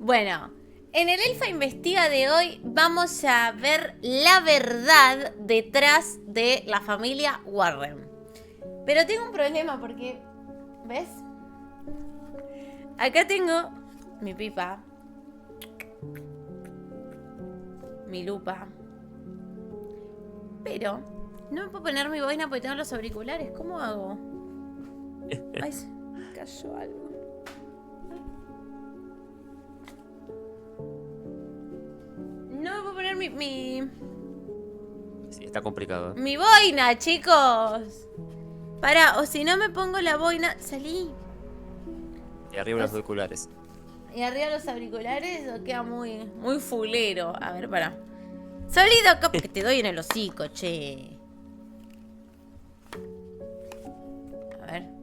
Bueno, en el Elfa Investiga de hoy vamos a ver la verdad detrás de la familia Warren. Pero tengo un problema porque, ¿ves? Acá tengo mi pipa, mi lupa, pero no me puedo poner mi boina porque tengo los auriculares. ¿Cómo hago? Ay, se cayó algo. No me puedo poner mi... Sí, está complicado. Mi boina, chicos. Pará, o si no me pongo la boina... Salí. Y arriba los auriculares. Y arriba los auriculares o queda muy fulero. A ver, pará. Salí de acá porque te doy en el hocico, che. A ver.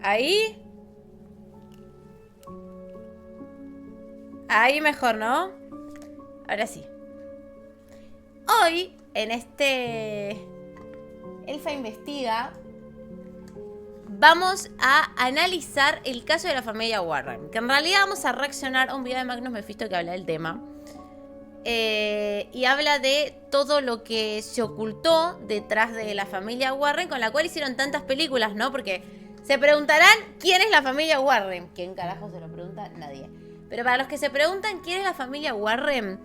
Ahí. Ahí mejor, ¿no? Ahora sí. Hoy, en este Elfa Investiga, vamos a analizar el caso de la familia Warren. Que en realidad vamos a reaccionar a un video de Magnus Mephisto que habla del tema. Y habla de todo lo que se ocultó detrás de la familia Warren, con la cual hicieron tantas películas, ¿no? Porque se preguntarán quién es la familia Warren. ¿Quién carajo se lo pregunta? Nadie. Pero para los que se preguntan quién es la familia Warren,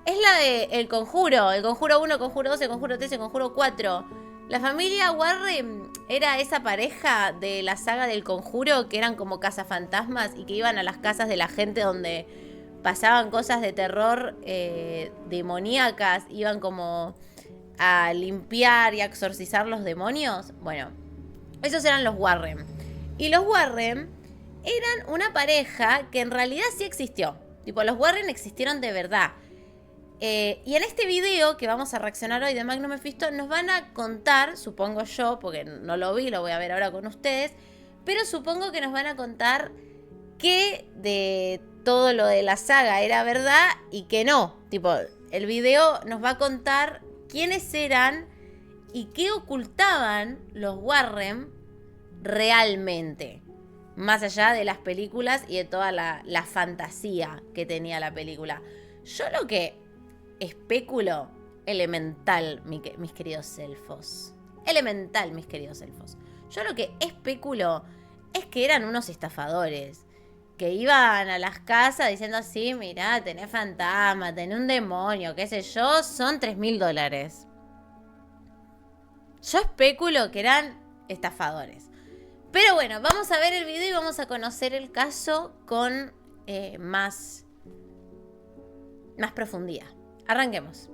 es la de El Conjuro. El Conjuro 1, Conjuro 2, El Conjuro 3, El Conjuro 4. La familia Warren era esa pareja de la saga del Conjuro que eran como cazafantasmas y que iban a las casas de la gente donde pasaban cosas de terror demoníacas. Iban como a limpiar y a exorcizar los demonios. Bueno, esos eran los Warren. Y los Warren eran una pareja que en realidad sí existió. Tipo, los Warren existieron de verdad. Y en este video que vamos a reaccionar hoy de Magnus Mephisto nos van a contar, supongo yo, porque no lo vi, lo voy a ver ahora con ustedes, pero supongo que nos van a contar que de todo lo de la saga era verdad y que no. Tipo, el video nos va a contar quiénes eran y qué ocultaban los Warren realmente. Más allá de las películas y de toda la fantasía que tenía la película. Yo lo que especulo, elemental, mis queridos elfos. Elemental, mis queridos elfos. Yo lo que especulo es que eran unos estafadores. Que iban a las casas diciendo así, mirá, tenés fantasma, tenés un demonio, qué sé yo, son $3.000. Yo especulo que eran estafadores. Pero bueno, vamos a ver el video y vamos a conocer el caso con más profundidad. Arranquemos.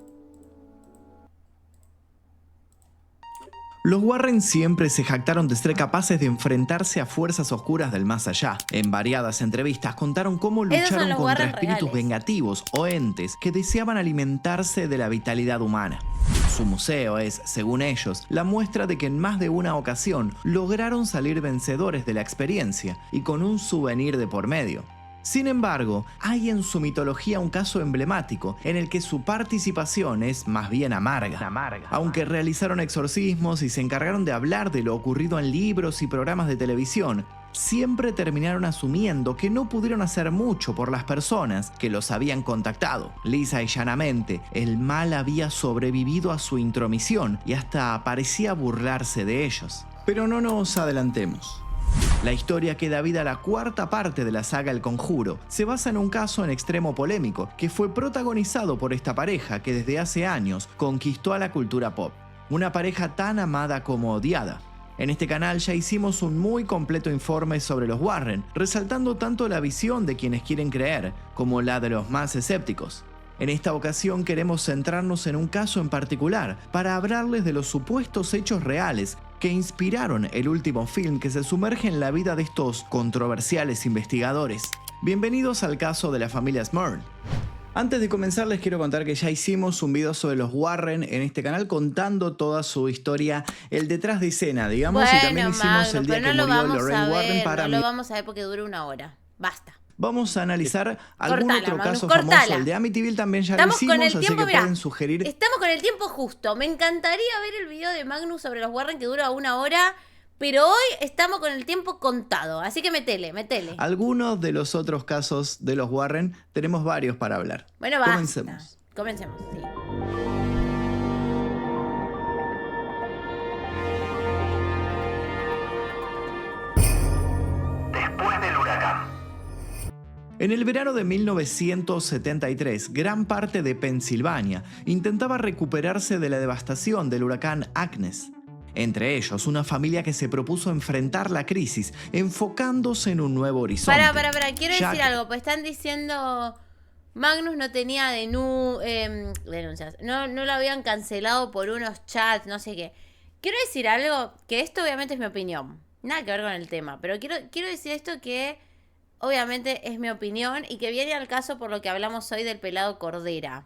Los Warren siempre se jactaron de ser capaces de enfrentarse a fuerzas oscuras del más allá. En variadas entrevistas contaron cómo lucharon contra Warren espíritus reales. vengativos o entes que deseaban alimentarse de la vitalidad humana. Su museo es, según ellos, la muestra de que en más de una ocasión lograron salir vencedores de la experiencia y con un souvenir de por medio. Sin embargo, hay en su mitología un caso emblemático en el que su participación es más bien amarga. Aunque realizaron exorcismos y se encargaron de hablar de lo ocurrido en libros y programas de televisión, siempre terminaron asumiendo que no pudieron hacer mucho por las personas que los habían contactado. Lisa y llanamente, el mal había sobrevivido a su intromisión y hasta parecía burlarse de ellos. Pero no nos adelantemos. La historia que da vida a la cuarta parte de la saga El Conjuro se basa en un caso en extremo polémico que fue protagonizado por esta pareja que desde hace años conquistó a la cultura pop. Una pareja tan amada como odiada. En este canal ya hicimos un muy completo informe sobre los Warren, resaltando tanto la visión de quienes quieren creer como la de los más escépticos. En esta ocasión queremos centrarnos en un caso en particular para hablarles de los supuestos hechos reales que inspiraron el último film que se sumerge en la vida de estos controversiales investigadores. Bienvenidos al caso de la familia Smurl. Antes de comenzar les quiero contar que ya hicimos un video sobre los Warren en este canal contando toda su historia, el detrás de escena, digamos, Bueno, y también hicimos Magnus, el día pero que no lo murió vamos Lorraine a Warren ver, para no lo vamos a ver porque dura 1 hora. Basta. vamos a analizar algún Cortala, otro Magnus, caso cortala. famoso. El de Amityville también ya lo Estamos hicimos, con el así tiempo, que mirá, pueden sugerir. estamos con el tiempo justo. Me encantaría ver el video de Magnus sobre los Warren que dura 1 hora, pero hoy estamos con el tiempo contado. Así que metele. Algunos de los otros casos de los Warren, tenemos varios para hablar. Bueno, basta. Comencemos. Sí. Después del huracán. En el verano de 1973, gran parte de Pensilvania intentaba recuperarse de la devastación del huracán Agnes. Entre ellos, una familia que se propuso enfrentar la crisis, enfocándose en un nuevo horizonte. Para. Quiero Ya decir que- algo, pues están diciendo... Magnus no tenía denuncias. No lo habían cancelado por unos chats, no sé qué. Quiero decir algo, que esto obviamente es mi opinión. Nada que ver con el tema. Pero quiero decir esto que obviamente es mi opinión y que viene al caso por lo que hablamos hoy del pelado Cordera.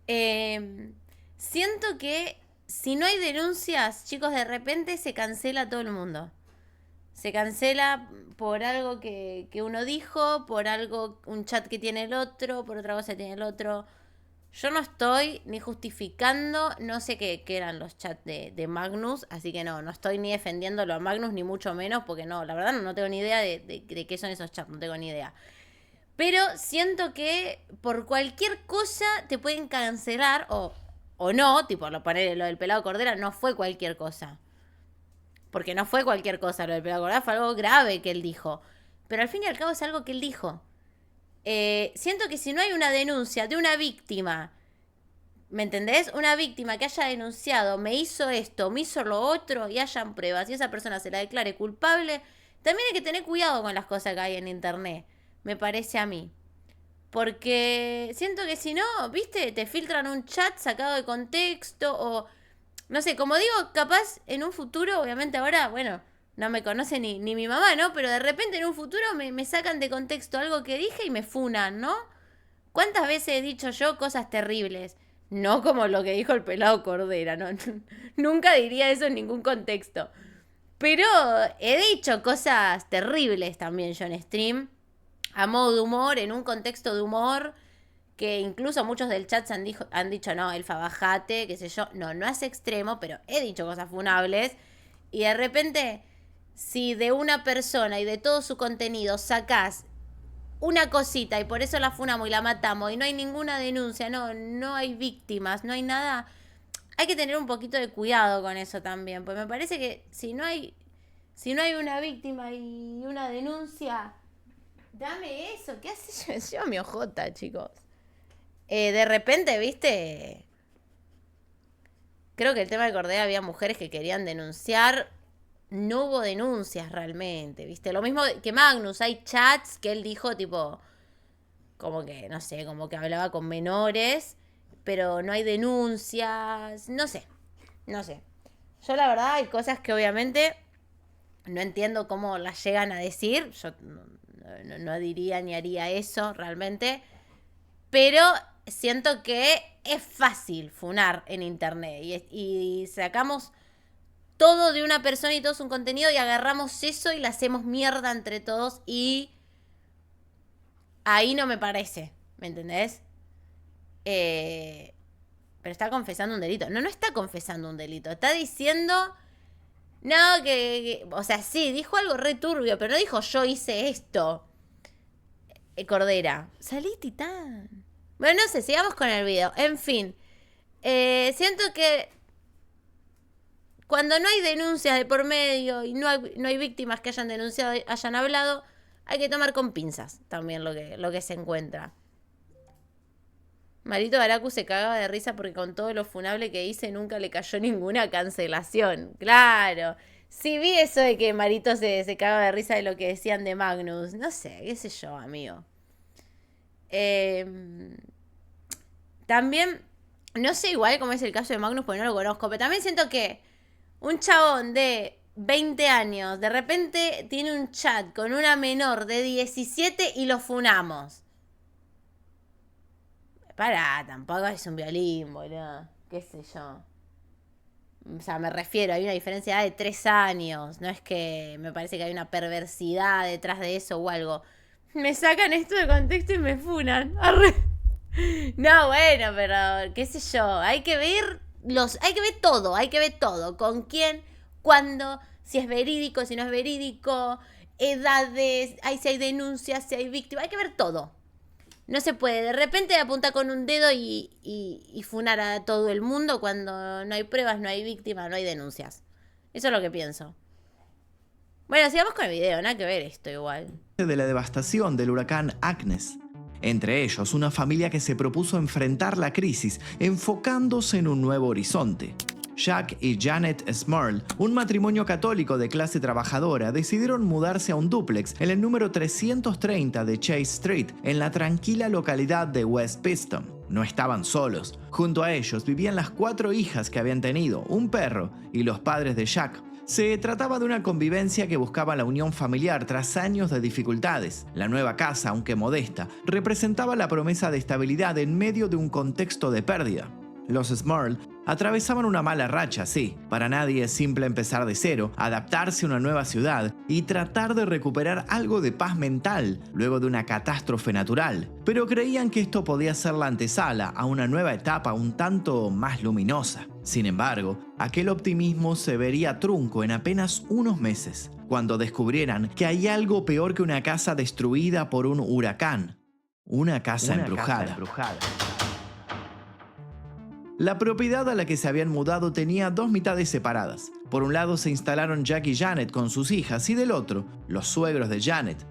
Siento que si no hay denuncias, chicos, de repente se cancela todo el mundo. Se cancela por algo que uno dijo, por algo, un chat que tiene el otro, por otra cosa que tiene el otro. Yo no estoy ni justificando, no sé qué eran los chats de Magnus, así que no estoy ni defendiéndolo a Magnus, ni mucho menos, porque no, la verdad no tengo ni idea de qué son esos chats, no tengo ni idea. Pero siento que por cualquier cosa te pueden cancelar o no, tipo lo del pelado Cordera no fue cualquier cosa. Porque no fue cualquier cosa lo del pelado Cordera, fue algo grave que él dijo. Pero al fin y al cabo es algo que él dijo. Siento que si no hay una denuncia de una víctima, ¿me entendés? Una víctima que haya denunciado, me hizo esto, me hizo lo otro, y hayan pruebas, y esa persona se la declare culpable, también hay que tener cuidado con las cosas que hay en internet, me parece a mí. Porque siento que si no, viste, te filtran un chat sacado de contexto o... No sé, como digo, capaz en un futuro, obviamente ahora, bueno, no me conoce ni mi mamá, ¿no? Pero de repente en un futuro me sacan de contexto algo que dije y me funan, ¿no? ¿Cuántas veces he dicho yo cosas terribles? No como lo que dijo el pelado Cordera, ¿no? Nunca diría eso en ningún contexto. Pero he dicho cosas terribles también yo en stream, a modo de humor, en un contexto de humor... que incluso muchos del chat han dicho, no, Elfa, bajate, qué sé yo. No es extremo, pero he dicho cosas funables. Y de repente, si de una persona y de todo su contenido sacás una cosita y por eso la funamos y la matamos y no hay ninguna denuncia, no hay víctimas, no hay nada, hay que tener un poquito de cuidado con eso también. Pues me parece que si no hay una víctima y una denuncia, dame eso. ¿Qué hace yo mi ojota, chicos? De repente, viste, creo que el tema del Cordera había mujeres que querían denunciar, no hubo denuncias realmente, viste, lo mismo que Magnus, hay chats que él dijo tipo, como que, no sé, como que hablaba con menores, pero no hay denuncias, no sé, yo la verdad hay cosas que obviamente no entiendo cómo las llegan a decir, yo no diría ni haría eso realmente, pero... siento que es fácil funar en internet y sacamos todo de una persona y todo su contenido y agarramos eso y la hacemos mierda entre todos y ahí no me parece, ¿me entendés? Pero está confesando un delito. No está confesando un delito, está diciendo... No, o sea, sí, dijo algo re turbio, pero no dijo yo hice esto. Cordera, salí titán. Bueno, no sé, sigamos con el video. En fin, siento que cuando no hay denuncias de por medio y no hay víctimas que hayan denunciado, hayan hablado, hay que tomar con pinzas también lo que se encuentra. Marito Baracu se cagaba de risa porque con todo lo funable que hice nunca le cayó ninguna cancelación. Claro. Sí vi eso de que Marito se cagaba de risa de lo que decían de Magnus. No sé, qué sé yo, amigo. También, no sé igual cómo es el caso de Magnus porque no lo conozco, pero también siento que un chabón de 20 años de repente tiene un chat con una menor de 17 y lo funamos. Pará, tampoco es un violín, boludo. Qué sé yo. O sea, me refiero, hay una diferencia de 3 años. No es que me parece que hay una perversidad detrás de eso o algo. Me sacan esto de contexto y me funan. Arre. No, bueno, pero qué sé yo. Hay que ver todo. Hay que ver todo. ¿Con quién? ¿Cuándo? Si es verídico, si no es verídico. Edades. Si hay denuncias, si hay víctimas. Hay que ver todo. No se puede de repente apuntar con un dedo y funar a todo el mundo cuando no hay pruebas, no hay víctimas, no hay denuncias. Eso es lo que pienso. Bueno, sigamos con el video, nada que ver esto igual. De la devastación del huracán Agnes. Entre ellos, una familia que se propuso enfrentar la crisis enfocándose en un nuevo horizonte. Jack y Janet Smurl, un matrimonio católico de clase trabajadora, decidieron mudarse a un dúplex en el número 330 de Chase Street, en la tranquila localidad de West Piston. No estaban solos. Junto a ellos vivían las 4 hijas que habían tenido, un perro y los padres de Jack. Se trataba de una convivencia que buscaba la unión familiar tras años de dificultades. La nueva casa, aunque modesta, representaba la promesa de estabilidad en medio de un contexto de pérdida. Los Smurl atravesaban una mala racha, sí. Para nadie es simple empezar de cero, adaptarse a una nueva ciudad y tratar de recuperar algo de paz mental luego de una catástrofe natural. Pero creían que esto podía ser la antesala a una nueva etapa un tanto más luminosa. Sin embargo, aquel optimismo se vería trunco en apenas unos meses, cuando descubrieran que hay algo peor que una casa destruida por un huracán. Una casa embrujada. La propiedad a la que se habían mudado tenía 2 mitades separadas. Por un lado se instalaron Jack y Janet con sus hijas y del otro, los suegros de Janet.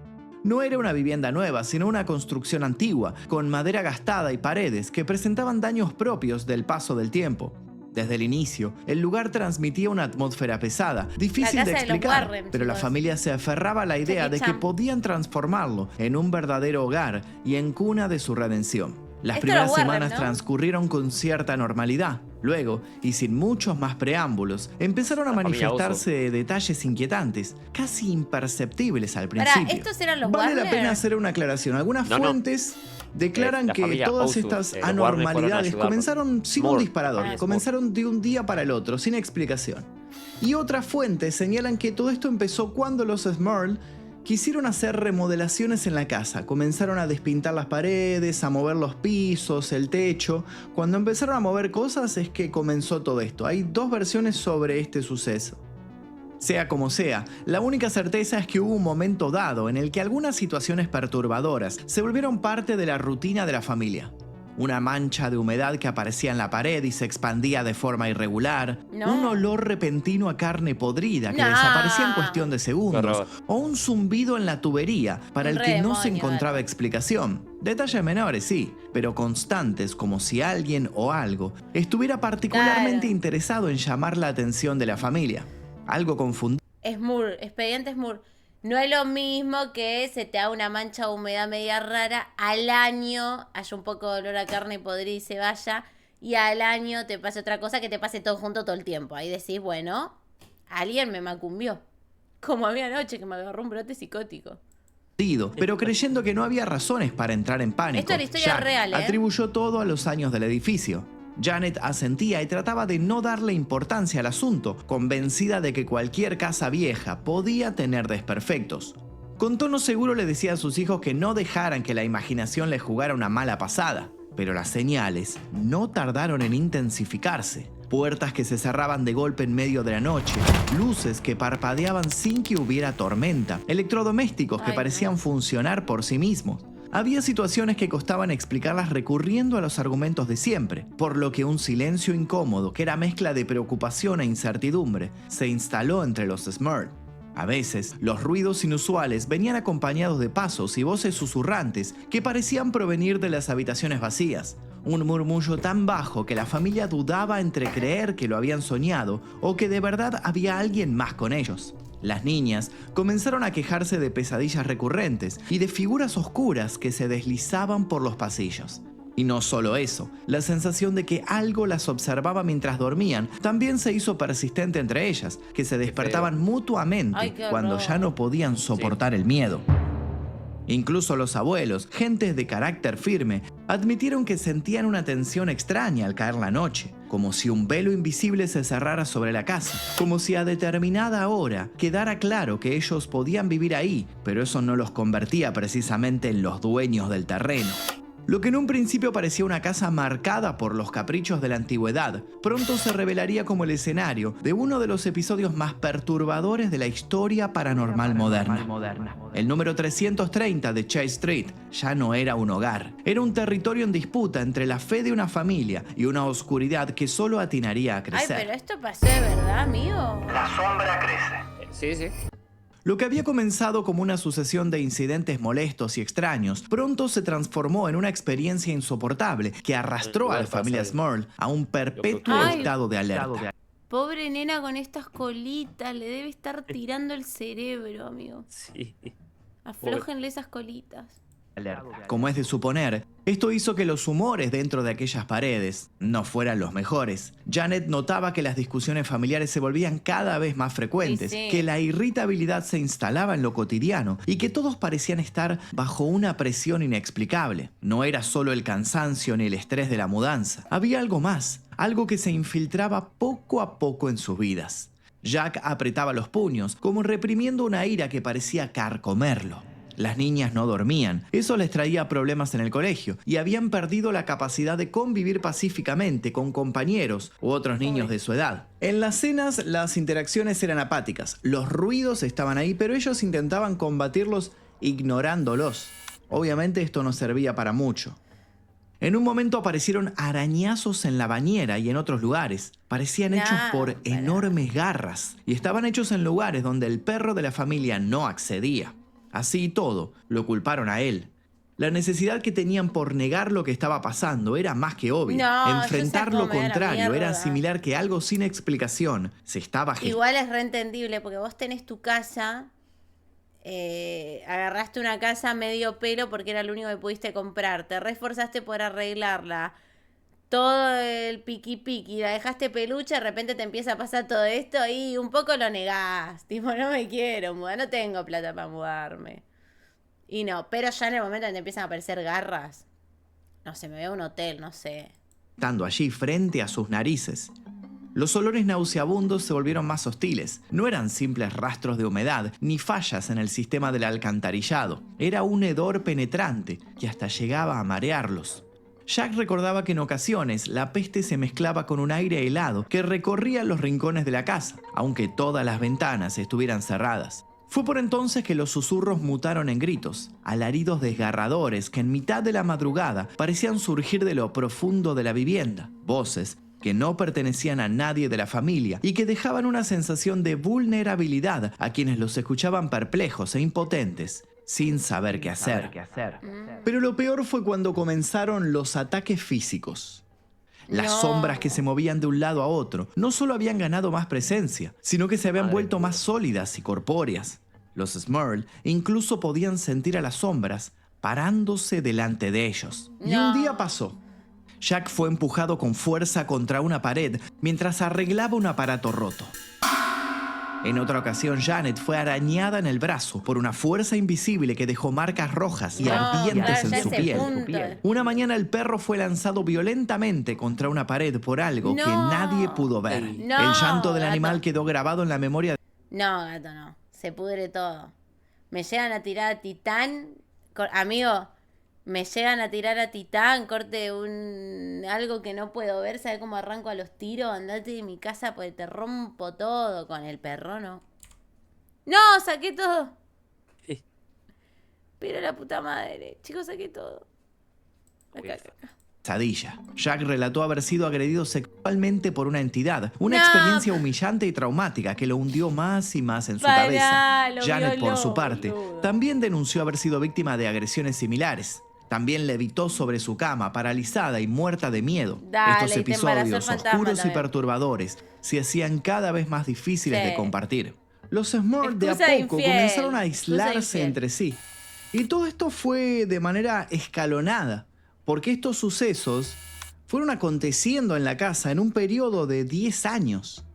No era una vivienda nueva, sino una construcción antigua, con madera gastada y paredes que presentaban daños propios del paso del tiempo. Desde el inicio, el lugar transmitía una atmósfera pesada, difícil de explicar, Warren, pero la familia se aferraba a la idea de que podían transformarlo en un verdadero hogar y en cuna de su redención. Las primeras semanas transcurrieron con cierta normalidad. Luego, y sin muchos más preámbulos, empezaron a manifestarse detalles inquietantes, casi imperceptibles al principio. ¿Estos eran los Vale Warner? la pena hacer una aclaración. Algunas fuentes declaran que todas estas anormalidades comenzaron sin un disparador, comenzaron de un día para el otro, sin explicación. Y otras fuentes señalan que todo esto empezó cuando los Smurl quisieron hacer remodelaciones en la casa. Comenzaron a despintar las paredes, a mover los pisos, el techo. Cuando empezaron a mover cosas es que comenzó todo esto. Hay 2 versiones sobre este suceso. Sea como sea, la única certeza es que hubo un momento dado en el que algunas situaciones perturbadoras se volvieron parte de la rutina de la familia. Una mancha de humedad que aparecía en la pared y se expandía de forma irregular. Un olor repentino a carne podrida que desaparecía en cuestión de segundos. O un zumbido en la tubería para el que no se encontraba explicación. Detalles menores, sí, pero constantes, como si alguien o algo estuviera particularmente interesado en llamar la atención de la familia. Algo confundido. Expediente Smurl. No es lo mismo que se te haga una mancha de humedad media rara, al año haya un poco de olor a carne podrida y se vaya, y al año te pase otra cosa que te pase todo junto todo el tiempo. Ahí decís, bueno, alguien me macumbió. Como a mí anoche que me agarró un brote psicótico. Pero creyendo que no había razones para entrar en pánico, esto es la historia real, atribuyó todo a los años del edificio. Janet asentía y trataba de no darle importancia al asunto, convencida de que cualquier casa vieja podía tener desperfectos. Con tono seguro le decía a sus hijos que no dejaran que la imaginación les jugara una mala pasada. Pero las señales no tardaron en intensificarse. Puertas que se cerraban de golpe en medio de la noche, luces que parpadeaban sin que hubiera tormenta, electrodomésticos que parecían funcionar por sí mismos. Había situaciones que costaban explicarlas recurriendo a los argumentos de siempre, por lo que un silencio incómodo, que era mezcla de preocupación e incertidumbre, se instaló entre los Smurl. A veces, los ruidos inusuales venían acompañados de pasos y voces susurrantes que parecían provenir de las habitaciones vacías. Un murmullo tan bajo que la familia dudaba entre creer que lo habían soñado o que de verdad había alguien más con ellos. Las niñas comenzaron a quejarse de pesadillas recurrentes y de figuras oscuras que se deslizaban por los pasillos. Y no solo eso, la sensación de que algo las observaba mientras dormían también se hizo persistente entre ellas, que se despertaban mutuamente cuando ya no podían soportar el miedo. Incluso los abuelos, gentes de carácter firme, admitieron que sentían una tensión extraña al caer la noche, como si un velo invisible se cerrara sobre la casa, como si a determinada hora quedara claro que ellos podían vivir ahí, pero eso no los convertía precisamente en los dueños del terreno. Lo que en un principio parecía una casa marcada por los caprichos de la antigüedad, pronto se revelaría como el escenario de uno de los episodios más perturbadores de la historia paranormal moderna. El número 330 de Chase Street ya no era un hogar, era un territorio en disputa entre la fe de una familia y una oscuridad que solo atinaría a Ay, crecer. pero esto pasó de verdad, amigo. La sombra crece. Sí. Lo que había comenzado como una sucesión de incidentes molestos y extraños, pronto se transformó en una experiencia insoportable que arrastró a la familia Smurl a un perpetuo Ay. estado de alerta. Pobre nena con estas colitas, le debe estar tirando el cerebro, amigo. Sí. Aflójenle esas colitas. Como es de suponer, esto hizo que los humores dentro de aquellas paredes no fueran los mejores. Janet notaba que las discusiones familiares se volvían cada vez más frecuentes, Sí. que la irritabilidad se instalaba en lo cotidiano y que todos parecían estar bajo una presión inexplicable. No era solo el cansancio ni el estrés de la mudanza, había algo más, algo que se infiltraba poco a poco en sus vidas. Jack apretaba los puños, como reprimiendo una ira que parecía carcomerlo. Las niñas no dormían, eso les traía problemas en el colegio y habían perdido la capacidad de convivir pacíficamente con compañeros u otros niños de su edad. En las cenas las interacciones eran apáticas, los ruidos estaban ahí, pero ellos intentaban combatirlos ignorándolos. Obviamente esto no servía para mucho. En un momento aparecieron arañazos en la bañera y en otros lugares. Parecían hechos por enormes garras y estaban hechos en lugares donde el perro de la familia no accedía. Así y todo, lo culparon a él. La necesidad que tenían por negar lo que estaba pasando era más que obvia. No, Enfrentar yo sé lo cómo me da la contrario era mierda. asimilar que algo sin explicación se estaba gestando. Igual es reentendible porque vos tenés tu casa, agarraste una casa medio pelo porque era lo único que pudiste comprar, te reforzaste por arreglarla, todo el piqui, la dejaste peluche, de repente te empieza a pasar todo esto y un poco lo negás, tipo, no me quiero mudar, no tengo plata para mudarme. Y no, pero ya en el momento en que te empiezan a aparecer garras, no sé, me veo un hotel, no sé. Estando allí frente a sus narices. Los olores nauseabundos se volvieron más hostiles. No eran simples rastros de humedad, ni fallas en el sistema del alcantarillado. Era un hedor penetrante que hasta llegaba a marearlos. Jack recordaba que en ocasiones la peste se mezclaba con un aire helado que recorría los rincones de la casa, aunque todas las ventanas estuvieran cerradas. Fue por entonces que los susurros mutaron en gritos, alaridos desgarradores que en mitad de la madrugada parecían surgir de lo profundo de la vivienda, voces que no pertenecían a nadie de la familia y que dejaban una sensación de vulnerabilidad a quienes los escuchaban perplejos e impotentes, sin saber qué hacer. Pero lo peor fue cuando comenzaron los ataques físicos. Las No. sombras que se movían de un lado a otro no solo habían ganado más presencia, sino que se habían vuelto más sólidas y corpóreas. Los Smurl incluso podían sentir a las sombras parándose delante de ellos. Y un No. día pasó. Jack fue empujado con fuerza contra una pared mientras arreglaba un aparato roto. En otra ocasión, Janet fue arañada en el brazo por una fuerza invisible que dejó marcas rojas y No, ardientes claro, ya en su ese piel. punto. Una mañana el perro fue lanzado violentamente contra una pared por algo que No. nadie pudo ver. No, El llanto del gato. animal quedó grabado en la memoria. No, gato, no. Se pudre todo. Me llegan a tirar a Titán. Amigo, me llegan a tirar a Titán, corte algo que no puedo ver, ¿sabes cómo arranco a los tiros? Andate de mi casa porque te rompo todo con el perro, ¿no? ¡No! ¡Saqué todo! Sí. Pero la puta madre. Chicos, saqué todo. Acá. Pesadilla. Jack relató haber sido agredido sexualmente por una entidad, una No. experiencia humillante y traumática que lo hundió más y más en su Pará, cabeza. lo Janet, violó, por su parte, boludo. también denunció haber sido víctima de agresiones similares. También levitó sobre su cama, paralizada y muerta de miedo. Dale, Estos y te embarazó el episodios fantasma oscuros y también. perturbadores se hacían cada vez más difíciles Sí. de compartir. Los Smurl de a Excusa de poco infiel, comenzaron a excusa de aislarse infiel. entre sí. Y todo esto fue de manera escalonada, porque estos sucesos fueron aconteciendo en la casa en un periodo de 10 años.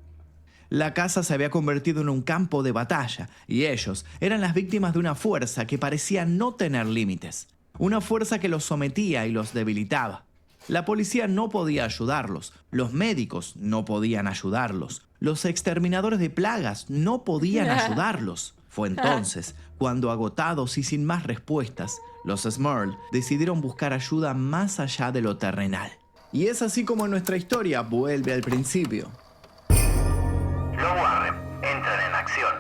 La casa se había convertido en un campo de batalla y ellos eran las víctimas de una fuerza que parecía no tener límites. Una fuerza que los sometía y los debilitaba. La policía no podía ayudarlos, los médicos no podían ayudarlos, los exterminadores de plagas no podían ayudarlos. Fue entonces cuando, agotados y sin más respuestas, los Smurl decidieron buscar ayuda más allá de lo terrenal. Y es así como nuestra historia vuelve al principio. Los Warren entran en acción.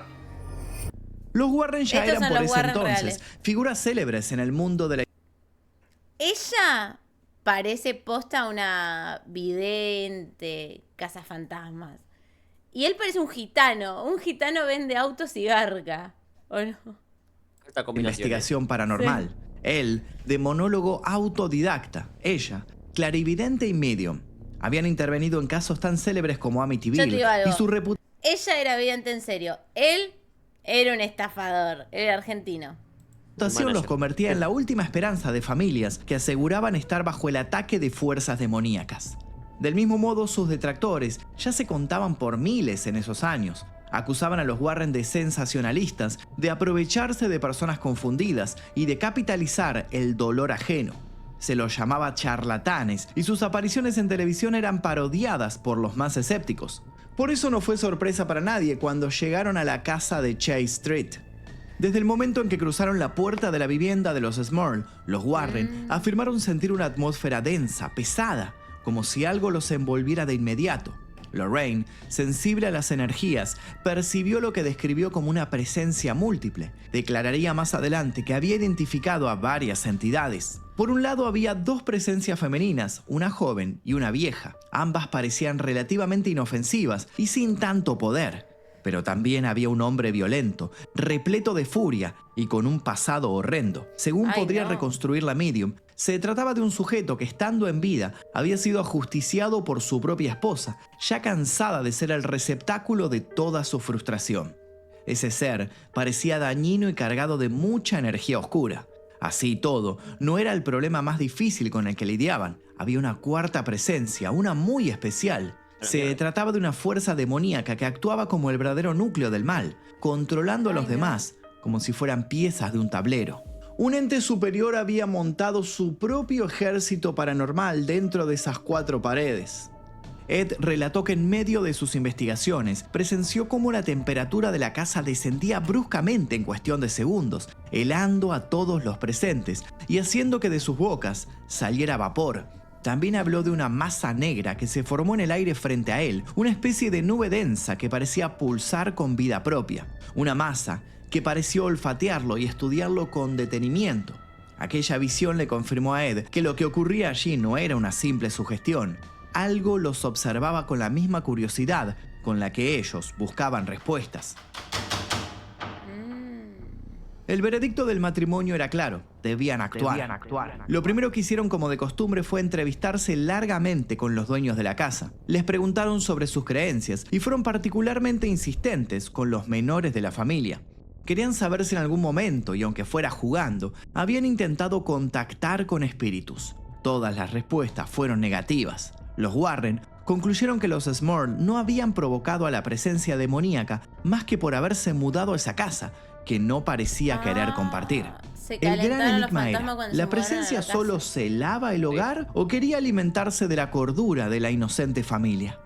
Los Warren ya Estos eran son por los ese Warren entonces reales. figuras célebres en el mundo de la... Ella parece posta una vidente, cazafantasmas. Y él parece un gitano. Un gitano vende autos y garga. ¿O no? Esta combinación. investigación paranormal. Él, de monólogo autodidacta. Ella, clarividente y medium. Habían intervenido en casos tan célebres como Yo te Amityville digo algo. y su reputación Ella era vidente en serio. Él era un estafador. Era argentino. los convertía en la última esperanza de familias que aseguraban estar bajo el ataque de fuerzas demoníacas. Del mismo modo, sus detractores ya se contaban por miles en esos años. Acusaban a los Warren de sensacionalistas, de aprovecharse de personas confundidas y de capitalizar el dolor ajeno. Se los llamaba charlatanes y sus apariciones en televisión eran parodiadas por los más escépticos. Por eso no fue sorpresa para nadie cuando llegaron a la casa de Chase Street. Desde el momento en que cruzaron la puerta de la vivienda de los Smurl, los Warren afirmaron sentir una atmósfera densa, pesada, como si algo los envolviera de inmediato. Lorraine, sensible a las energías, percibió lo que describió como una presencia múltiple. Declararía más adelante que había identificado a varias entidades. Por un lado había dos presencias femeninas, una joven y una vieja. Ambas parecían relativamente inofensivas y sin tanto poder. Pero también había un hombre violento, repleto de furia y con un pasado horrendo. Según podría reconstruir la medium, se trataba de un sujeto que, estando en vida, había sido ajusticiado por su propia esposa, ya cansada de ser el receptáculo de toda su frustración. Ese ser parecía dañino y cargado de mucha energía oscura. Así y todo, no era el problema más difícil con el que lidiaban. Había una cuarta presencia, una muy especial. Se trataba de una fuerza demoníaca que actuaba como el verdadero núcleo del mal, controlando a los demás como si fueran piezas de un tablero. Un ente superior había montado su propio ejército paranormal dentro de esas cuatro paredes. Ed relató que en medio de sus investigaciones presenció cómo la temperatura de la casa descendía bruscamente en cuestión de segundos, helando a todos los presentes y haciendo que de sus bocas saliera vapor. También habló de una masa negra que se formó en el aire frente a él, una especie de nube densa que parecía pulsar con vida propia. Una masa que pareció olfatearlo y estudiarlo con detenimiento. Aquella visión le confirmó a Ed que lo que ocurría allí no era una simple sugestión. Algo los observaba con la misma curiosidad con la que ellos buscaban respuestas. El veredicto del matrimonio era claro, debían actuar. Lo primero que hicieron, como de costumbre, fue entrevistarse largamente con los dueños de la casa. Les preguntaron sobre sus creencias y fueron particularmente insistentes con los menores de la familia. Querían saber si en algún momento, y aunque fuera jugando, habían intentado contactar con espíritus. Todas las respuestas fueron negativas. Los Warren concluyeron que los Smurl no habían provocado a la presencia demoníaca más que por haberse mudado a esa casa, que no parecía querer compartir. El gran enigma era, ¿la presencia solo celaba el hogar o quería alimentarse de la cordura de la inocente familia?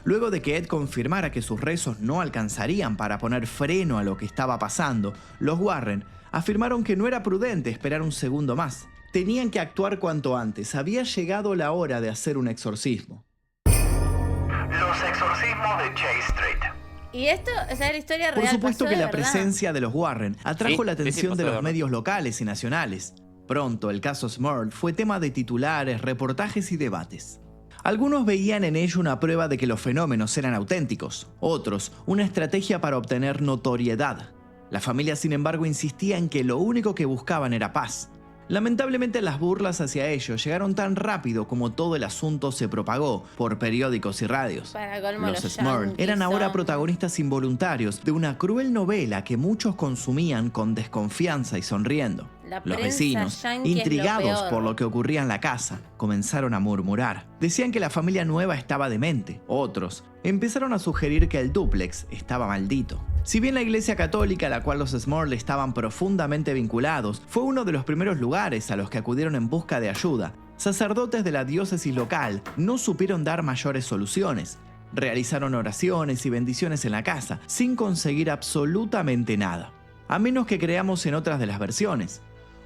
Luego de que Ed confirmara que sus rezos no alcanzarían para poner freno a lo que estaba pasando, los Warren afirmaron que no era prudente esperar un segundo más. Tenían que actuar cuanto antes. Había llegado la hora de hacer un exorcismo. Los exorcismos de Chase Street. Y esto, o sea, la historia real. Por supuesto pasó que de la verdad. presencia de los Warren atrajo la atención de los medios locales y nacionales. Pronto el caso Smurl fue tema de titulares, reportajes y debates. Algunos veían en ello una prueba de que los fenómenos eran auténticos, otros una estrategia para obtener notoriedad. La familia, sin embargo, insistía en que lo único que buscaban era paz. Lamentablemente, las burlas hacia ellos llegaron tan rápido como todo el asunto se propagó por periódicos y radios. Para colmo, Los los Smurl yankees eran ahora son- protagonistas involuntarios de una cruel novela que muchos consumían con desconfianza y sonriendo. La Los prensa vecinos, yanqui es lo intrigados peor. por lo que ocurría en la casa, comenzaron a murmurar. Decían que la familia nueva estaba demente. Otros empezaron a sugerir que el dúplex estaba maldito. Si bien la iglesia católica, a la cual los Smurl estaban profundamente vinculados, fue uno de los primeros lugares a los que acudieron en busca de ayuda, sacerdotes de la diócesis local no supieron dar mayores soluciones. Realizaron oraciones y bendiciones en la casa, sin conseguir absolutamente nada. A menos que creamos en otras de las versiones.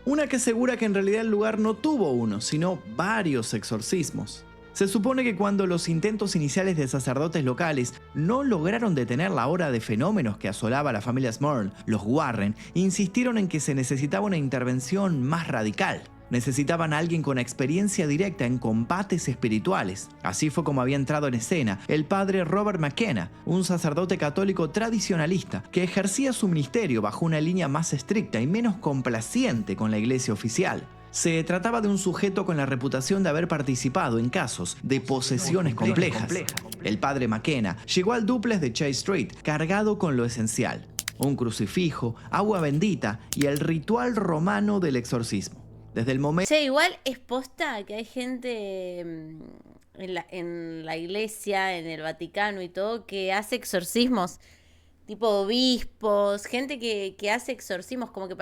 Una que asegura que en realidad el lugar no tuvo uno, sino varios exorcismos. Se supone que cuando los intentos iniciales de sacerdotes locales no lograron detener la ola de fenómenos que asolaba a la familia Smurl, los Warren insistieron en que se necesitaba una intervención más radical. Necesitaban a alguien con experiencia directa en combates espirituales. Así fue como había entrado en escena el padre Robert McKenna, un sacerdote católico tradicionalista que ejercía su ministerio bajo una línea más estricta y menos complaciente con la iglesia oficial. Se trataba de un sujeto con la reputación de haber participado en casos de posesiones complejas. El padre McKenna llegó al dúplex de Chase Street cargado con lo esencial: un crucifijo, agua bendita y el ritual romano del exorcismo. Desde el momento... Che, igual es posta que hay gente en la iglesia, en el Vaticano y todo, que hace exorcismos, tipo obispos, gente que hace exorcismos, como que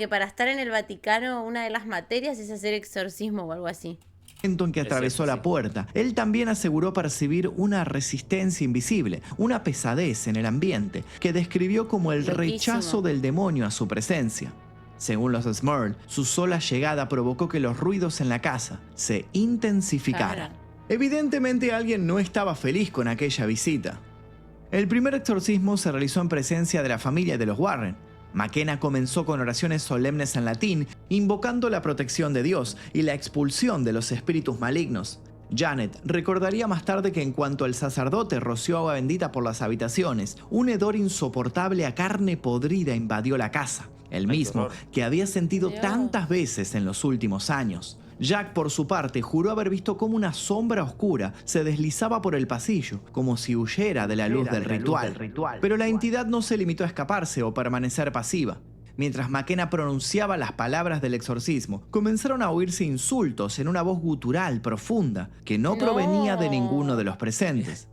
para estar en el Vaticano una de las materias es hacer exorcismo o algo así. En que atravesó la puerta, él también aseguró percibir una resistencia invisible, una pesadez en el ambiente, que describió como el Loquísimo. rechazo del demonio a su presencia. Según los Smurl, su sola llegada provocó que los ruidos en la casa se intensificaran. Claro. Evidentemente alguien no estaba feliz con aquella visita. El primer exorcismo se realizó en presencia de la familia de los Warren. McKenna comenzó con oraciones solemnes en latín, invocando la protección de Dios y la expulsión de los espíritus malignos. Janet recordaría más tarde que en cuanto el sacerdote roció agua bendita por las habitaciones, un hedor insoportable a carne podrida invadió la casa, el mismo que había sentido Dios. tantas veces en los últimos años. Jack, por su parte, juró haber visto cómo una sombra oscura se deslizaba por el pasillo, como si huyera de la luz del ritual. Pero la entidad no se limitó a escaparse o permanecer pasiva. Mientras McKenna pronunciaba las palabras del exorcismo, comenzaron a oírse insultos en una voz gutural profunda que no provenía de ninguno de los presentes.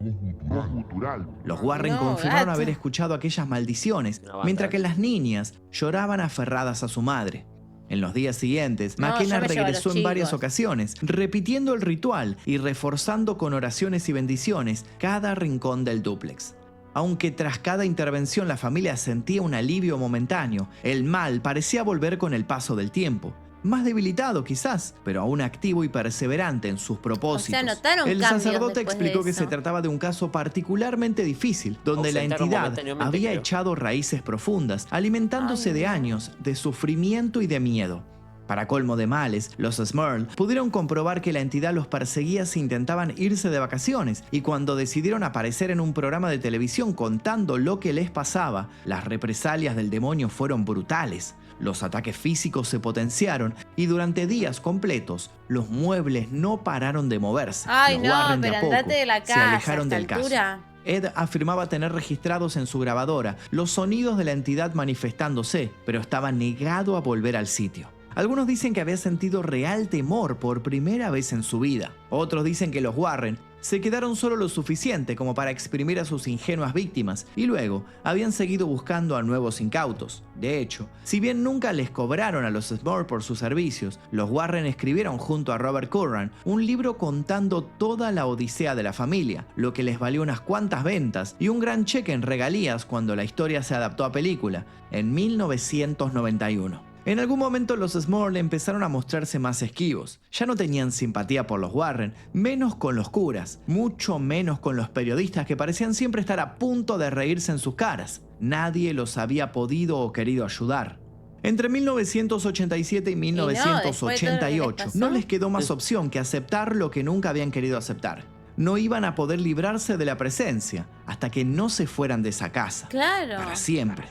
Los Warren confirmaron haber escuchado aquellas maldiciones, mientras que las niñas lloraban aferradas a su madre. En los días siguientes, McKenna regresó en varias ocasiones, repitiendo el ritual y reforzando con oraciones y bendiciones cada rincón del dúplex. Aunque tras cada intervención la familia sentía un alivio momentáneo, el mal parecía volver con el paso del tiempo. Más debilitado quizás, pero aún activo y perseverante en sus propósitos. O sea, notaron el cambios sacerdote después de explicó que eso. se trataba de un caso particularmente difícil, donde la Ausentaron entidad momentáneamente, había creo. echado raíces profundas, alimentándose de años de sufrimiento y de miedo. Para colmo de males, los Smurl pudieron comprobar que la entidad los perseguía si intentaban irse de vacaciones, y cuando decidieron aparecer en un programa de televisión contando lo que les pasaba, las represalias del demonio fueron brutales. Los ataques físicos se potenciaron y durante días completos los muebles no pararon de moverse. Ay, Los no, Warren de pero a poco andate de la se casa alejaron a del esta caso. altura. Ed afirmaba tener registrados en su grabadora los sonidos de la entidad manifestándose, pero estaba negado a volver al sitio. Algunos dicen que había sentido real temor por primera vez en su vida. Otros dicen que los Warren se quedaron solo lo suficiente como para exprimir a sus ingenuas víctimas y luego habían seguido buscando a nuevos incautos. De hecho, si bien nunca les cobraron a los Smurl por sus servicios, los Warren escribieron junto a Robert Curran un libro contando toda la odisea de la familia, lo que les valió unas cuantas ventas y un gran cheque en regalías cuando la historia se adaptó a película en 1991. En algún momento los Smurl empezaron a mostrarse más esquivos. Ya no tenían simpatía por los Warren, menos con los curas, mucho menos con los periodistas que parecían siempre estar a punto de reírse en sus caras. Nadie los había podido o querido ayudar. Entre 1987 y 1988 no les quedó más opción que aceptar lo que nunca habían querido aceptar. No iban a poder librarse de la presencia hasta que no se fueran de esa casa. Claro. Para siempre.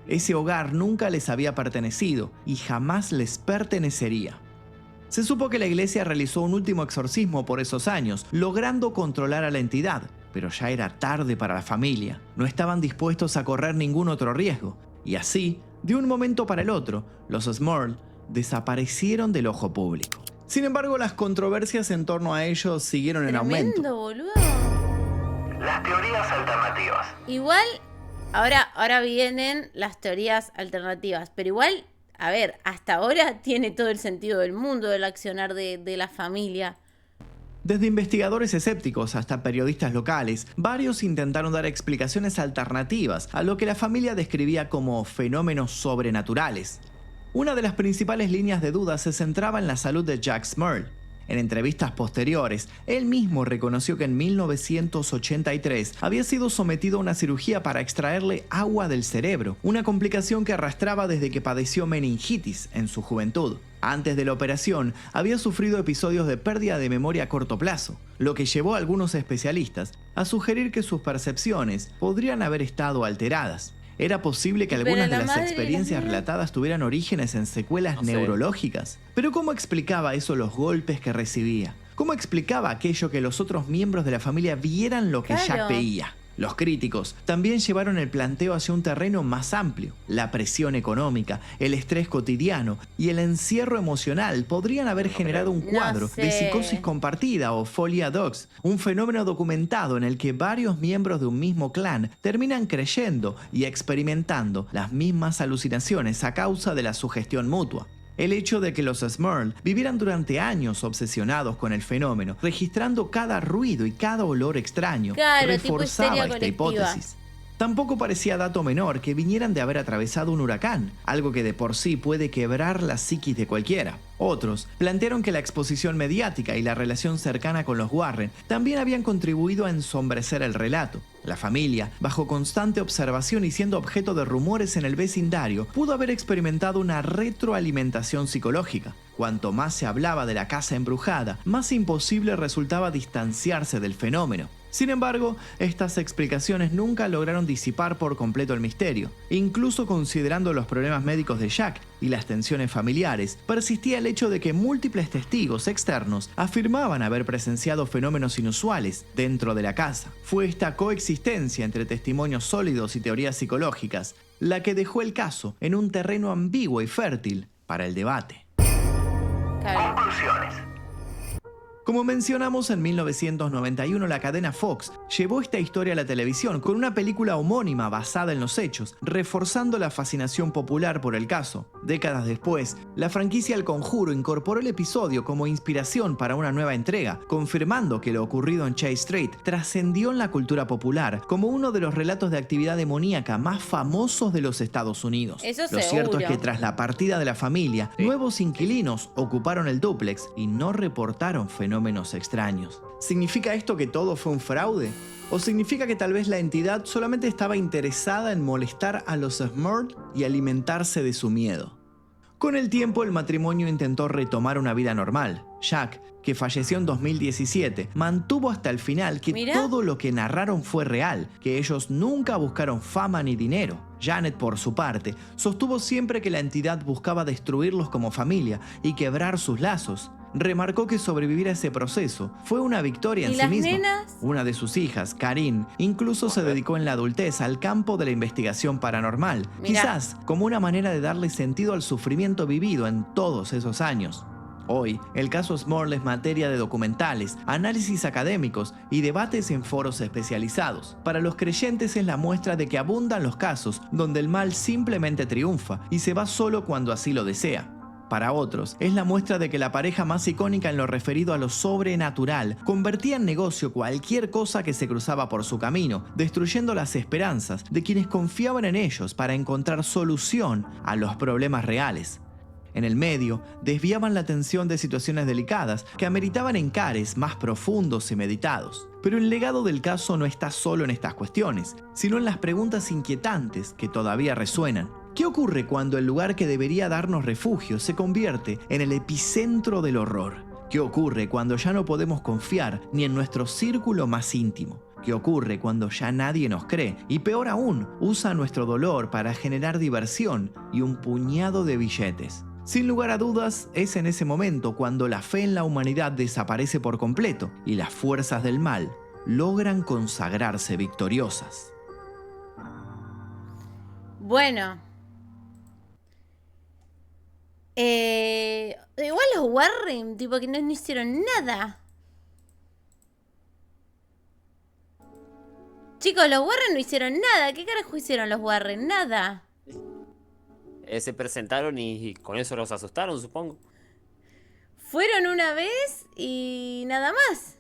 Ese hogar nunca les había pertenecido y jamás les pertenecería. Se supo que la iglesia realizó un último exorcismo por esos años, logrando controlar a la entidad, pero ya era tarde para la familia. No estaban dispuestos a correr ningún otro riesgo, y así De un momento para el otro, los Smurl desaparecieron del ojo público. Sin embargo, las controversias en torno a ellos siguieron en aumento. Tremendo, boludo. Las teorías alternativas. Igual, ahora vienen las teorías alternativas, pero igual, a ver, hasta ahora tiene todo el sentido del mundo el accionar de la familia. Desde investigadores escépticos hasta periodistas locales, varios intentaron dar explicaciones alternativas a lo que la familia describía como fenómenos sobrenaturales. Una de las principales líneas de duda se centraba en la salud de Jack Smurl. En entrevistas posteriores, él mismo reconoció que en 1983 había sido sometido a una cirugía para extraerle agua del cerebro, una complicación que arrastraba desde que padeció meningitis en su juventud. Antes de la operación, había sufrido episodios de pérdida de memoria a corto plazo, lo que llevó a algunos especialistas a sugerir que sus percepciones podrían haber estado alteradas. Era posible que algunas de las experiencias relatadas tuvieran orígenes en secuelas neurológicas. Pero ¿cómo explicaba eso los golpes que recibía? ¿Cómo explicaba aquello que los otros miembros de la familia vieran lo que Jack veía? Los críticos también llevaron el planteo hacia un terreno más amplio. La presión económica, el estrés cotidiano y el encierro emocional podrían haber generado un cuadro de psicosis compartida o folia dox, un fenómeno documentado en el que varios miembros de un mismo clan terminan creyendo y experimentando las mismas alucinaciones a causa de la sugestión mutua. El hecho de que los Smurl vivieran durante años obsesionados con el fenómeno, registrando cada ruido y cada olor extraño, reforzaba esta hipótesis. Tampoco parecía dato menor que vinieran de haber atravesado un huracán, algo que de por sí puede quebrar la psiquis de cualquiera. Otros plantearon que la exposición mediática y la relación cercana con los Warren también habían contribuido a ensombrecer el relato. La familia, bajo constante observación y siendo objeto de rumores en el vecindario, pudo haber experimentado una retroalimentación psicológica. Cuanto más se hablaba de la casa embrujada, más imposible resultaba distanciarse del fenómeno. Sin embargo, estas explicaciones nunca lograron disipar por completo el misterio. Incluso considerando los problemas médicos de Jack y las tensiones familiares, persistía el hecho de que múltiples testigos externos afirmaban haber presenciado fenómenos inusuales dentro de la casa. Fue esta coexistencia entre testimonios sólidos y teorías psicológicas la que dejó el caso en un terreno ambiguo y fértil para el debate. Conclusiones. Como mencionamos, en 1991 la cadena Fox llevó esta historia a la televisión con una película homónima basada en los hechos, reforzando la fascinación popular por el caso. Décadas después, la franquicia El Conjuro incorporó el episodio como inspiración para una nueva entrega, confirmando que lo ocurrido en Chase Street trascendió en la cultura popular como uno de los relatos de actividad demoníaca más famosos de los Estados Unidos. Eso Lo cierto seguro. es que tras la partida de la familia, nuevos inquilinos ocuparon el dúplex y no reportaron fenómenos extraños. ¿Significa esto que todo fue un fraude? ¿O significa que tal vez la entidad solamente estaba interesada en molestar a los Smurl y alimentarse de su miedo? Con el tiempo, el matrimonio intentó retomar una vida normal. Jack, que falleció en 2017, mantuvo hasta el final que todo lo que narraron fue real, que ellos nunca buscaron fama ni dinero. Janet, por su parte, sostuvo siempre que la entidad buscaba destruirlos como familia y quebrar sus lazos. Remarcó que sobrevivir a ese proceso fue una victoria en sí misma. ¿Nenas? Una de sus hijas, Karin, incluso se dedicó en la adultez al campo de la investigación paranormal, quizás como una manera de darle sentido al sufrimiento vivido en todos esos años. Hoy, el caso Smurl es materia de documentales, análisis académicos y debates en foros especializados. Para los creyentes es la muestra de que abundan los casos donde el mal simplemente triunfa y se va solo cuando así lo desea. Para otros, es la muestra de que la pareja más icónica en lo referido a lo sobrenatural convertía en negocio cualquier cosa que se cruzaba por su camino, destruyendo las esperanzas de quienes confiaban en ellos para encontrar solución a los problemas reales. En el medio, desviaban la atención de situaciones delicadas que ameritaban encares más profundos y meditados. Pero el legado del caso no está solo en estas cuestiones, sino en las preguntas inquietantes que todavía resuenan. ¿Qué ocurre cuando el lugar que debería darnos refugio se convierte en el epicentro del horror? ¿Qué ocurre cuando ya no podemos confiar ni en nuestro círculo más íntimo? ¿Qué ocurre cuando ya nadie nos cree? Y peor aún, usa nuestro dolor para generar diversión y un puñado de billetes. Sin lugar a dudas, es en ese momento cuando la fe en la humanidad desaparece por completo y las fuerzas del mal logran consagrarse victoriosas. Bueno, Igual los Warren, tipo que no hicieron nada. Chicos, los Warren no hicieron nada. ¿Qué carajo hicieron los Warren? Nada. Se presentaron y con eso los asustaron, supongo. Fueron una vez y nada más.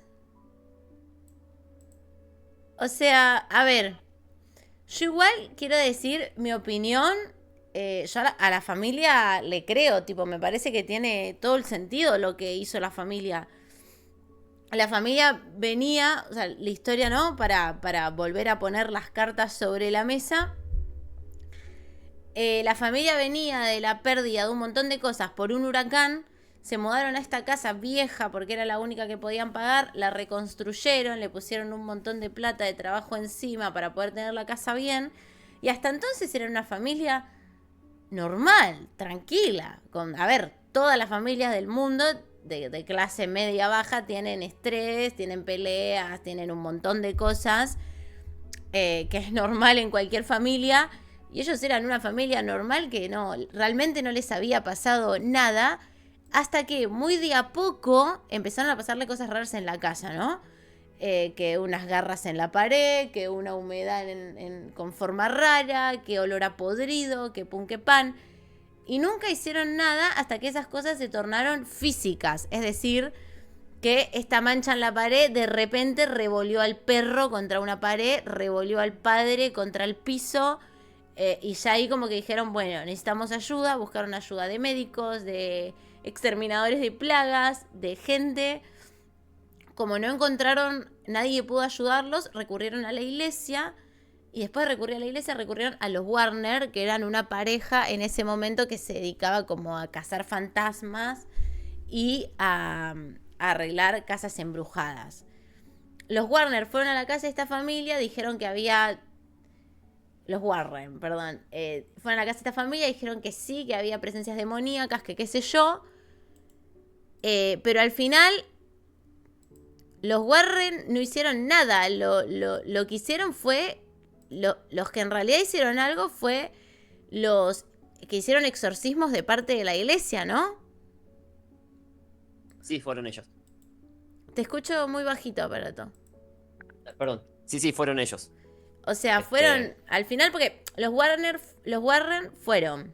O sea, a ver. Yo igual quiero decir mi opinión. Yo a la familia le creo. Tipo, me parece que tiene todo el sentido lo que hizo la familia. La familia venía, o sea, la historia, ¿no? Para volver a poner las cartas sobre la mesa. La familia venía de la pérdida de un montón de cosas por un huracán. Se mudaron a esta casa vieja porque era la única que podían pagar. La reconstruyeron, le pusieron un montón de plata de trabajo encima para poder tener la casa bien. Y hasta entonces era una familia normal, tranquila. A ver, todas las familias del mundo de clase media baja tienen estrés, tienen peleas, tienen un montón de cosas que es normal en cualquier familia. Y ellos eran una familia normal que realmente no les había pasado nada, hasta que muy de a poco empezaron a pasarle cosas raras en la casa, ¿no? Que unas garras en la pared, que una humedad con forma rara, que olor a podrido, que pun que pan. Y nunca hicieron nada hasta que esas cosas se tornaron físicas. Es decir, que esta mancha en la pared de repente revolvió al perro contra una pared, revolvió al padre contra el piso. Y ya ahí como que dijeron, bueno, necesitamos ayuda. Buscaron ayuda de médicos, de exterminadores de plagas, de gente. Como no encontraron, nadie pudo ayudarlos, recurrieron a la iglesia. Y después de recurrir a la iglesia, recurrieron a los Warner, que eran una pareja en ese momento que se dedicaba como a cazar fantasmas y a arreglar casas embrujadas. Los Warner fueron a la casa de esta familia, dijeron que había... Los Warren, perdón. Fueron a la casa de esta familia y dijeron que sí, que había presencias demoníacas, que qué sé yo. Pero al final... Los Warren no hicieron nada. Lo que hicieron fue... Los que en realidad hicieron algo fue los que hicieron exorcismos de parte de la iglesia, ¿no? Sí, fueron ellos. Te escucho muy bajito, aparato. Perdón. Sí, fueron ellos. O sea, fueron al final porque los Warren fueron.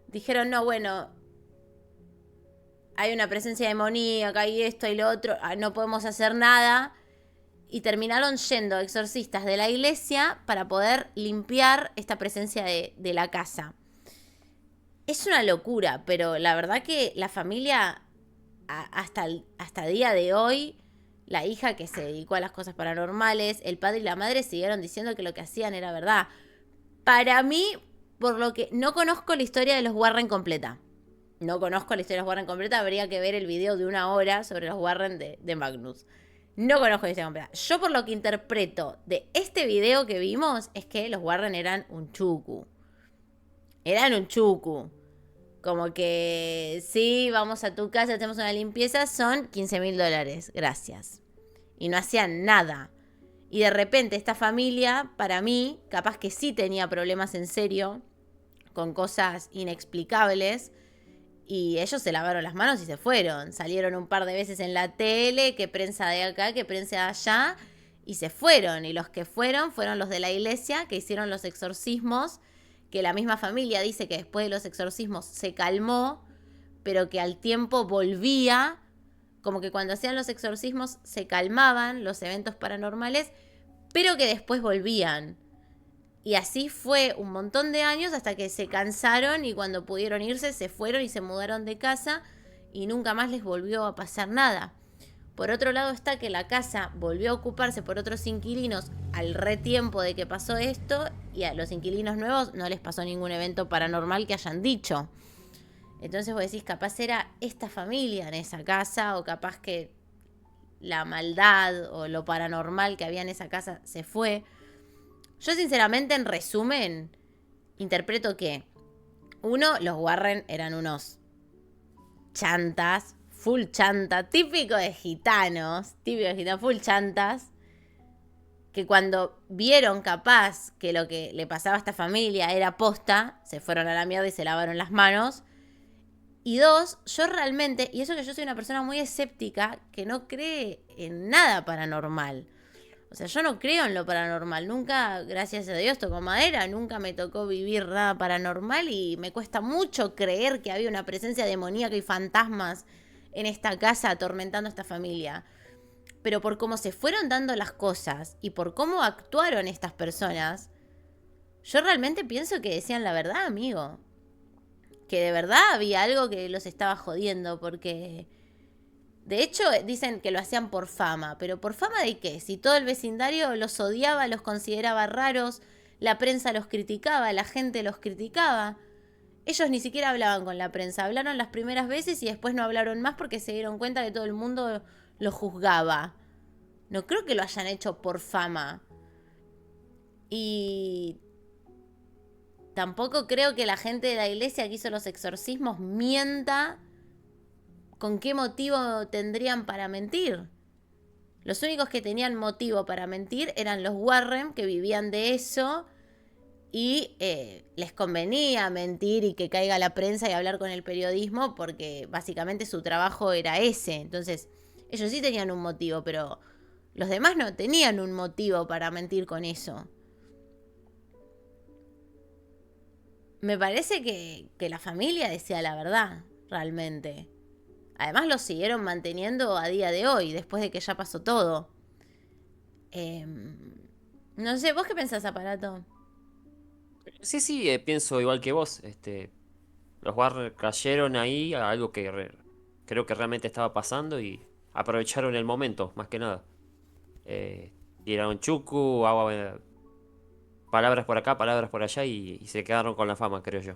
Dijeron, no, bueno, hay una presencia demoníaca, hay esto y lo otro, no podemos hacer nada. Y terminaron yendo exorcistas de la iglesia para poder limpiar esta presencia de la casa. Es una locura, pero la verdad que la familia, hasta el día de hoy, la hija que se dedicó a las cosas paranormales, el padre y la madre siguieron diciendo que lo que hacían era verdad. Para mí, por lo que no conozco la historia de los Warren completa. No conozco la historia de los Warren completa, habría que ver el video de 1 hora sobre los Warren de Magnus. No conozco la historia completa. Yo por lo que interpreto de este video que vimos es que los Warren eran un chucu. Eran un chucu. Como que, sí, vamos a tu casa, hacemos una limpieza, son $15.000. Gracias. Y no hacían nada. Y de repente esta familia, para mí, capaz que sí tenía problemas en serio, con cosas inexplicables. Y ellos se lavaron las manos y se fueron. Salieron un par de veces en la tele, que prensa de acá, que prensa de allá, y se fueron. Y los que fueron los de la iglesia, que hicieron los exorcismos, que la misma familia dice que después de los exorcismos se calmó, pero que al tiempo volvía, como que cuando hacían los exorcismos se calmaban los eventos paranormales, pero que después volvían. Y así fue un montón de años hasta que se cansaron y cuando pudieron irse se fueron y se mudaron de casa y nunca más les volvió a pasar nada. Por otro lado está que la casa volvió a ocuparse por otros inquilinos al retiempo de que pasó esto y a los inquilinos nuevos no les pasó ningún evento paranormal que hayan dicho. Entonces vos decís, capaz era esta familia en esa casa o capaz que la maldad o lo paranormal que había en esa casa se fue. Yo sinceramente, en resumen, interpreto que, uno, los Warren eran unos chantas, full chanta, típico de gitanos, full chantas. que cuando vieron capaz que lo que le pasaba a esta familia era posta, se fueron a la mierda y se lavaron las manos. Y dos, yo realmente, y eso que yo soy una persona muy escéptica, que no cree en nada paranormal. O sea, yo no creo en lo paranormal. Nunca, gracias a Dios, toco madera, nunca me tocó vivir nada paranormal y me cuesta mucho creer que había una presencia demoníaca y fantasmas en esta casa atormentando a esta familia. Pero por cómo se fueron dando las cosas y por cómo actuaron estas personas, yo realmente pienso que decían la verdad, amigo. Que de verdad había algo que los estaba jodiendo, porque de hecho dicen que lo hacían por fama. ¿Pero por fama de qué? Si todo el vecindario los odiaba, los consideraba raros, la prensa los criticaba, la gente los criticaba. Ellos ni siquiera hablaban con la prensa, hablaron las primeras veces y después no hablaron más porque se dieron cuenta que todo el mundo lo juzgaba. No creo que lo hayan hecho por fama. Y tampoco creo que la gente de la iglesia que hizo los exorcismos mienta. ¿Con qué motivo tendrían para mentir? Los únicos que tenían motivo para mentir eran los Warren, que vivían de eso y les convenía mentir y que caiga la prensa y hablar con el periodismo porque básicamente su trabajo era ese. Entonces, ellos sí tenían un motivo, pero los demás no tenían un motivo para mentir con eso. Me parece que la familia decía la verdad, realmente. Además lo siguieron manteniendo a día de hoy, después de que ya pasó todo. No sé, ¿vos qué pensás, Aparato? Sí, pienso igual que vos. Los Warner cayeron ahí a algo que creo que realmente estaba pasando y aprovecharon el momento, más que nada. Tiraron chucu, agua, palabras por acá, palabras por allá y se quedaron con la fama, creo yo.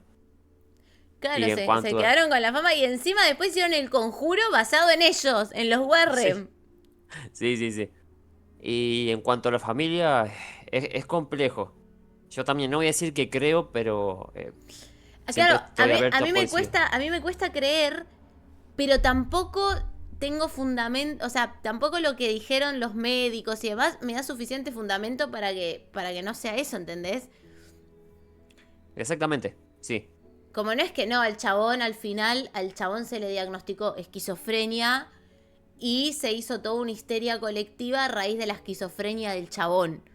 Claro, Y en se cuanto a... quedaron con la fama y encima después hicieron el conjuro basado en ellos, en los Warren. Sí. Y en cuanto a la familia, es complejo. Yo también no voy a decir que creo, pero siempre Claro, estoy a abierto mí a posibilidades. a mí me cuesta creer, pero tampoco tengo fundamento, o sea, tampoco lo que dijeron los médicos y demás me da suficiente fundamento para que no sea eso, ¿entendés? Exactamente, sí. Como no es que no, al chabón al final, al chabón se le diagnosticó esquizofrenia y se hizo toda una histeria colectiva a raíz de la esquizofrenia del chabón.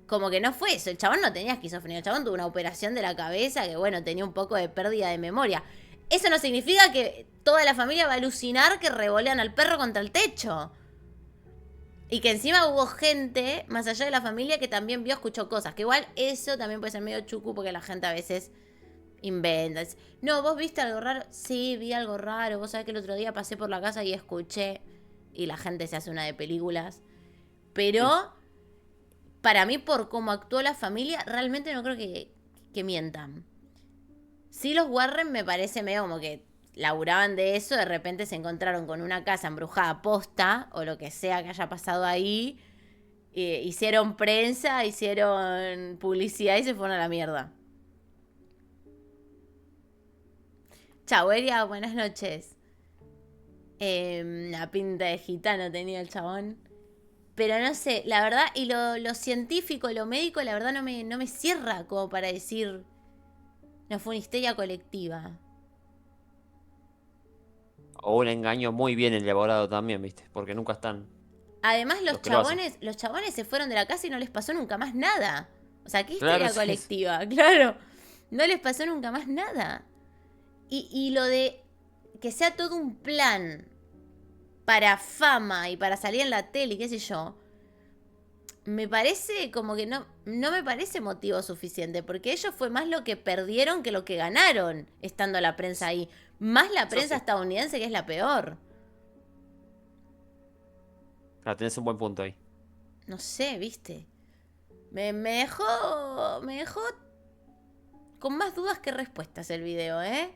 Como que no fue eso, el chabón no tenía esquizofrenia, el chabón tuvo una operación de la cabeza que bueno, tenía un poco de pérdida de memoria. Eso no significa que toda la familia va a alucinar que revolean al perro contra el techo. Y que encima hubo gente, más allá de la familia, que también vio, escuchó cosas. Que igual eso también puede ser medio chucu porque la gente a veces inventa. No, ¿vos viste algo raro? Sí, vi algo raro. Vos sabés que el otro día pasé por la casa y escuché. Y la gente se hace una de películas. Pero para mí, por cómo actuó la familia, realmente no creo que mientan. Sí, los Warren me parece medio como que laburaban de eso, de repente se encontraron con una casa embrujada posta, o lo que sea que haya pasado ahí, hicieron prensa, hicieron publicidad y se fueron a la mierda. Chau, Eria, buenas noches. Una pinta de gitano tenía el chabón. Pero no sé, la verdad, y lo científico, lo médico, la verdad no me cierra como para decir, no fue una histeria colectiva. O un engaño muy bien elaborado también, ¿viste? Porque nunca están Además, los que lo hacen. los chabones se fueron de la casa y no les pasó nunca más nada. O sea, ¿qué Claro, histeria sí. colectiva? Claro, no les pasó nunca más nada. Y lo de que sea todo un plan para fama y para salir en la tele y qué sé yo, me parece como que no me parece motivo suficiente, porque ellos fue más lo que perdieron que lo que ganaron estando la prensa ahí. Más la Eso prensa sí. estadounidense, que es la peor. Claro, tenés un buen punto ahí. No sé, ¿viste? Me dejó con más dudas que respuestas el video, ¿eh?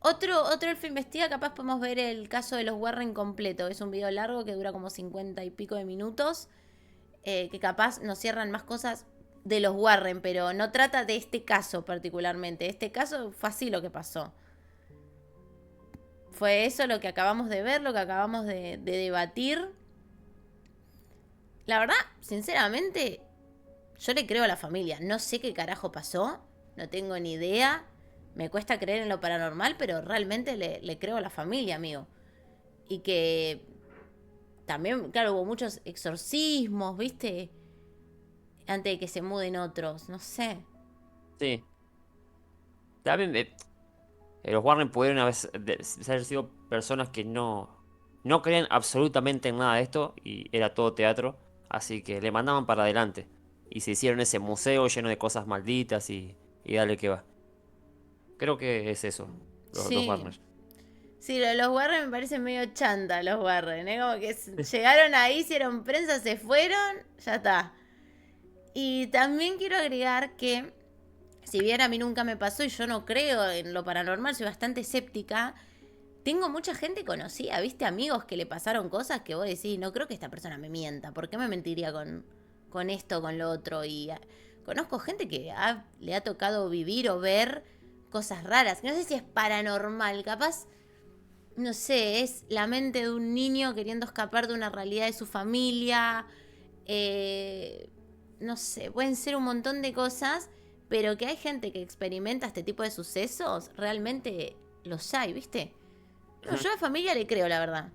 Otro Elfo Investiga, capaz podemos ver el caso de los Warren completo. Es un video largo que dura como 50 y pico de minutos. Que capaz nos cierran más cosas de los Warren, pero no trata de este caso particularmente. Este caso fue así lo que pasó. Fue eso lo que acabamos de ver, lo que acabamos de debatir. La verdad, sinceramente, yo le creo a la familia. No sé qué carajo pasó, no tengo ni idea. Me cuesta creer en lo paranormal, pero realmente le creo a la familia, amigo. Y que también, claro, hubo muchos exorcismos, ¿viste? Antes de que se muden otros, no sé. Sí. También los Warren pudieron haber sido personas que no creían absolutamente en nada de esto y era todo teatro, así que le mandaban para adelante. Y se hicieron ese museo lleno de cosas malditas y dale que va. Creo que es eso, los Sí. Warner. Sí, los Warren me parecen medio chanta, los Warren, ¿eh? Como que llegaron ahí, hicieron prensa, se fueron, ya está. Y también quiero agregar que, si bien a mí nunca me pasó y yo no creo en lo paranormal, soy bastante escéptica, tengo mucha gente conocida, ¿viste? Amigos que le pasaron cosas que vos decís, no creo que esta persona me mienta, ¿por qué me mentiría con esto, con lo otro? Y conozco gente que le ha tocado vivir o ver cosas raras. No sé si es paranormal, capaz, no sé, es la mente de un niño queriendo escapar de una realidad de su familia. eh, no sé, pueden ser un montón de cosas, pero que hay gente que experimenta este tipo de sucesos, realmente los hay, ¿viste? No, yo a la familia le creo, la verdad.